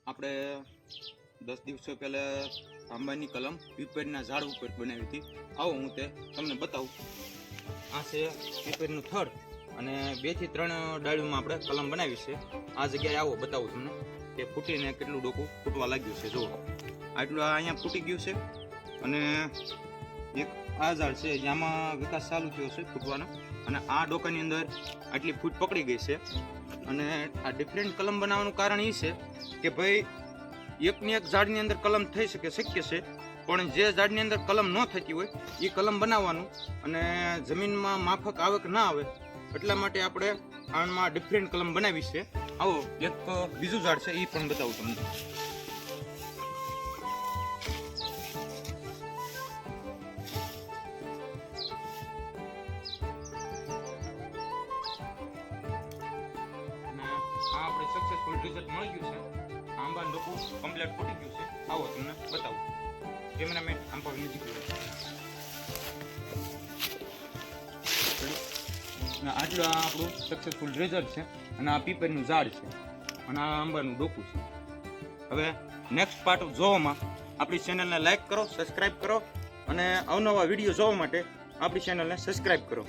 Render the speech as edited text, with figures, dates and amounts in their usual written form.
આપણે 10 દિવસો પહેલા આંબાની કલમ પીપળના ઝાડ ઉપર બનાવી હતી. આવો હું તે તમને બતાવું. આ છે પીપળનું થડ અને 2 થી 3 ડાળીઓમાં આપણે કલમ બનાવી છે. આ જગ્યાએ આવો બતાવું તમને કે ફૂટીને કેટલું ડોકું ફૂટવા લાગ્યું છે. જુઓ આટલું અહીંયા ફૂટી ગયું છે અને એક આ ઝાડ છે જેમાં વિકાસ ચાલુ થયો છે ફૂટવાનો અને આ ડોકાની અંદર આટલી ફૂટ પકડી ગઈ છે. અને આ ડિફરન્ટ કલમ બનાવવાનું કારણ એ છે કે ભાઈ એકની એક ઝાડની અંદર કલમ થઈ શકે શક્ય છે, પણ જે ઝાડની અંદર કલમ ન થતી હોય એ કલમ બનાવવાનું અને જમીનમાં માફક આવક ના આવે એટલા માટે આપણે આમાં ડિફરન્ટ કલમ બનાવી છે. આવો એક બીજું ઝાડ છે એ પણ બતાવું તમને. આ આપણે સક્સેસફુલ રિઝલ્ટ મળી ગયું છે. આંબાનું ડોકું કમ્પ્લીટ ફૂટી ગયું છે. આવો તમને બતાવું. કેમેરામેન આંબા નજીક આટલું આ આપણું સક્સેસફુલ રિઝલ્ટ છે અને આ પીપળનું ઝાડ છે અને આ આંબાનું ડોકું છે. હવે નેક્સ્ટ પાર્ટ જોવામાં આપણી ચેનલને લાઈક કરો, સબસ્ક્રાઈબ કરો અને અવનવા વિડીયો જોવા માટે આપણી ચેનલને સબસ્ક્રાઈબ કરો.